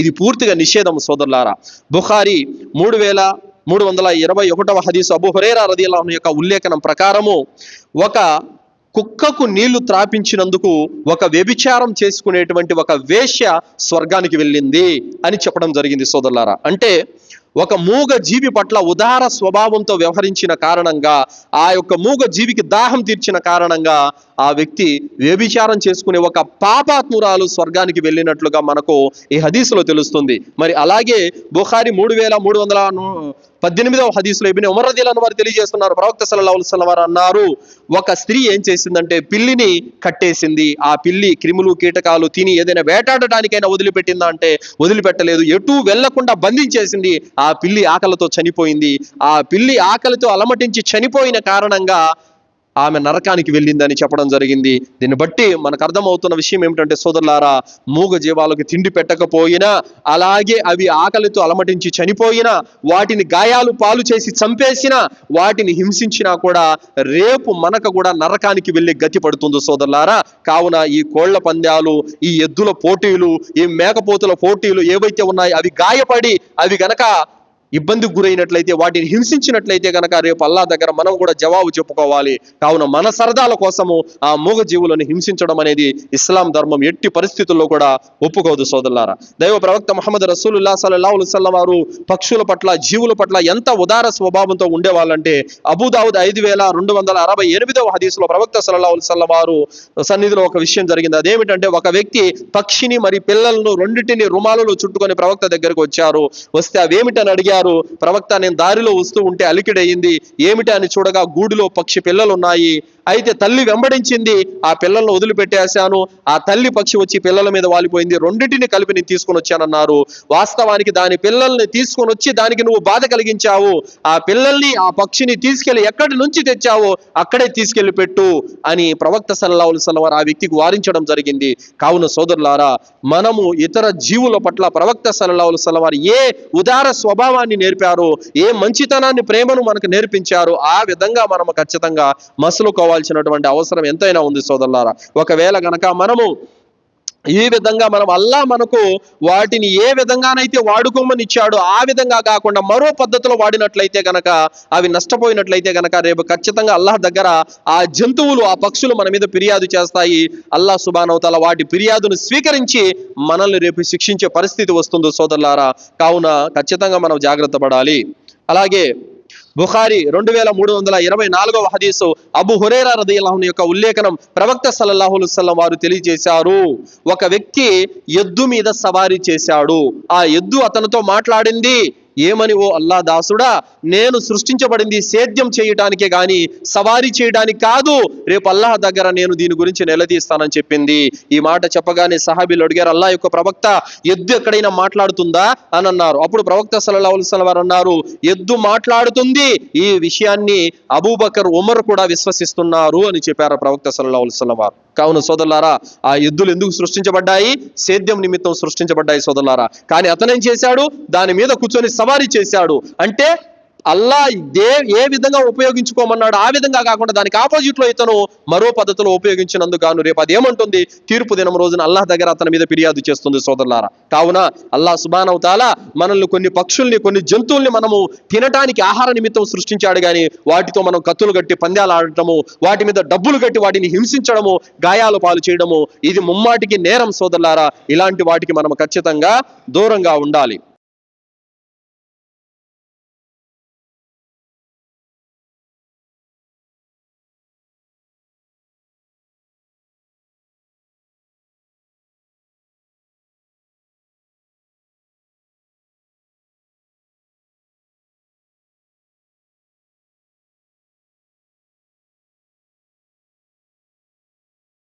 ఇది పూర్తిగా నిషేధం సోదరులారా. బుఖారీ 3321వ హదీసు అబూ హురైరా రదియల్లాహు అన్హు యొక్క ఉల్లేఖనం ప్రకారము, ఒక కుక్కకు నీళ్లు త్రాపించినందుకు ఒక వ్యభిచారం చేసుకునేటువంటి ఒక వేశ్య స్వర్గానికి వెళ్ళింది అని చెప్పడం జరిగింది సోదరులారా. అంటే ఒక మూగ జీవి పట్ల ఉదార స్వభావంతో వ్యవహరించిన కారణంగా, ఆ యొక్క మూగ జీవికి దాహం తీర్చిన కారణంగా ఆ వ్యక్తి వ్యభిచారం చేసుకునే ఒక పాపాత్మురాలు స్వర్గానికి వెళ్ళినట్లుగా మనకు ఈ హదీసులో తెలుస్తుంది. మరి అలాగే బుఖారీ 3318వ హదీసులో ఇబ్న్ ఉమర్ రదియల్లాహు అన్హు వారు తెలియజేస్తున్నారు, ప్రవక్త సల్లల్లాహు అలైహి వసల్లం వారు అన్నారు, ఒక స్త్రీ ఏం చేసిందంటే పిల్లిని కట్టేసింది. ఆ పిల్లి క్రిములు కీటకాలు తిని ఏదైనా వేటాడటానికైనా వదిలిపెట్టిందా అంటే వదిలిపెట్టలేదు, ఎటూ వెళ్లకుండా బంధించేసింది. ఆ పిల్లి ఆకలితో చనిపోయింది. ఆ పిల్లి ఆకలితో అలమటించి చనిపోయిన కారణంగా ఆమె నరకానికి వెళ్ళిందని చెప్పడం జరిగింది. దీన్ని బట్టి మనకు అర్థమవుతున్న విషయం ఏమిటంటే సోదరులారా, మూగ జీవాలకు తిండి పెట్టకపోయినా, అలాగే అవి ఆకలితో అలమటించి చనిపోయినా, వాటిని గాయాలు పాలు చేసి చంపేసినా, వాటిని హింసించినా కూడా రేపు మనకు కూడా నరకానికి వెళ్ళే గతి పడుతుంది సోదరులారా. కావున ఈ కోళ్ల పందాలు, ఈ ఎద్దుల పోటీలు, ఈ మేకపోతుల పోటీలు ఏవైతే ఉన్నాయో అవి గాయపడి అవి గనక ఇబ్బందికి గురైనట్లయితే, వాటిని హింసించినట్లయితే కనుక రేపు అల్లాహ్ దగ్గర మనం కూడా జవాబు చెప్పుకోవాలి. కావున మన సరదాల కోసము ఆ మూగ జీవులను హింసించడం అనేది ఇస్లాం ధర్మం ఎట్టి పరిస్థితుల్లో కూడా ఒప్పుకోదు సోదరులారా. దైవ ప్రవక్త ముహమ్మద్ రసూలుల్లాహ్ సల్లల్లాహు అలైహి వసల్లం వారు పక్షుల పట్ల, జీవుల పట్ల ఎంత ఉదార స్వభావంతో ఉండేవాళ్ళంటే, అబూ దావుద్ 5268వ హదీసులో ప్రవక్త సల్లల్లాహు అలైహి వసల్లం వారు సన్నిధిలో ఒక విషయం జరిగింది. అదేమిటంటే, ఒక వ్యక్తి పక్షిని మరి పిల్లలను రెండింటిని రుమాలలో చుట్టుకొని ప్రవక్త దగ్గరకు వచ్చారు. వస్తే అవేమిటని అడిగారు. ప్రవక్త, నేను దారిలో వస్తూ ఉంటే అలికిడయింది, ఏమిటి అని చూడగా గూడులో పక్షి పిల్లలు ఉన్నాయి. అయితే తల్లి వెంబడించింది, ఆ పిల్లలను వదిలిపెట్టేశాను. ఆ తల్లి పక్షి వచ్చి పిల్లల మీద వాలిపోయింది. రెండింటిని కలిపి నేను తీసుకొని వచ్చానన్నారు. వాస్తవానికి దాని పిల్లల్ని తీసుకొని వచ్చి దానికి నువ్వు బాధ కలిగించావు. ఆ పిల్లల్ని, ఆ పక్షిని తీసుకెళ్లి ఎక్కడి నుంచి తెచ్చావో అక్కడే తీసుకెళ్లి పెట్టు అని ప్రవక్త సల్లల్లాహు అలైహి వసల్లం వారు ఆ వ్యక్తికి వారించడం జరిగింది. కావున సోదరులారా, మనము ఇతర జీవుల పట్ల ప్రవక్త సల్లల్లాహు అలైహి వసల్లం వారు ఏ ఉదార స్వభావాన్ని నేర్పారో, ఏ మంచితనాన్ని, ప్రేమను మనకు నేర్పించారో ఆ విధంగా మనము ఖచ్చితంగా మసలుకోవాల్సినటువంటి అవసరం ఎంతైనా ఉంది సోదరులారా. ఒకవేళ గనక మనము ఈ విధంగా అల్లాహ్ మనకు వాటిని ఏ విధంగానైతే వాడుకోమని ఇచ్చాడో ఆ విధంగా కాకుండా మరో పద్ధతిలో వాడినట్లయితే గనక, అవి నష్టపోయినట్లయితే గనక రేపు ఖచ్చితంగా అల్లాహ్ దగ్గర ఆ జంతువులు, ఆ పక్షులు మన మీద ఫిర్యాదు చేస్తాయి. అల్లాహ్ సుబ్హానహు వ తఆలా వాటి ఫిర్యాదును స్వీకరించి మనల్ని రేపు శిక్షించే పరిస్థితి వస్తుంది సోదరులారా. కావున ఖచ్చితంగా మనం జాగ్రత్త పడాలి. అలాగే బుఖారీ 2324వ హదీసు అబూ హురైరా రదియల్లాహు అన్హు యొక్క ఉల్లేఖనం, ప్రవక్త సల్లల్లాహు అలైహి వసల్లం వారు తెలియజేశారు, ఒక వ్యక్తి ఎద్దు మీద సవారీ చేశాడు. ఆ ఎద్దు అతనితో మాట్లాడింది. ఏమని? ఓ అల్లాహ్ దాసుడా, నేను సృష్టించబడింది సేద్యం చేయడానికే గాని సవారీ చేయడానికి కాదు. రేపు అల్లాహ్ దగ్గర నేను దీని గురించి నిలదీస్తానని చెప్పింది. ఈ మాట చెప్పగానే సహాబీలు అడిగారు, అల్లాహ్ యొక్క ప్రవక్త, ఎద్దు ఎక్కడైనా మాట్లాడుతుందా అని అన్నారు. అప్పుడు ప్రవక్త సల్లల్లాహు అలైహి వసల్లం వారు అన్నారు, ఎద్దు మాట్లాడుతుంది. ఈ విషయాన్ని అబూబకర్, ఉమర్ కూడా విశ్వసిస్తున్నారు అని చెప్పారు ప్రవక్త సల్లల్లాహు అలైహి వసల్లం వారు. కావున సోదరులారా, ఆ ఎద్దులు ఎందుకు సృష్టించబడ్డాయి? సేద్యం నిమిత్తం సృష్టించబడ్డాయి సోదరులారా. కానీ అతనేం చేశాడు? దాని మీద కూర్చొని సవారీ చేశాడు. అంటే అల్లాహ్ ఏ విధంగా ఉపయోగించుకోమన్నాడు ఆ విధంగా కాకుండా దానికి ఆపోజిట్ లో ఇతను మరో పద్ధతిలో ఉపయోగించినందుకు గాను రేపు అదేమంటుంది? తీర్పు దినం రోజున అల్లాహ్ దగ్గర అతని మీద ఫిర్యాదు చేస్తుంది సోదరులారా. కావున అల్లాహ్ సుబ్హానహు వ తఆలా మనల్ని, కొన్ని పక్షుల్ని, కొన్ని జంతువుల్ని మనము తినటానికి ఆహార నిమిత్తం సృష్టించాడు. కానీ వాటితో మనం కత్తులు కట్టి పందాలు ఆడటము, వాటి మీద డబ్బులు కట్టి వాటిని హింసించడము, గాయాలు పాలు చేయడము, ఇది ముమ్మాటికి నేరం సోదరులారా. ఇలాంటి వాటికి మనం ఖచ్చితంగా దూరంగా ఉండాలి.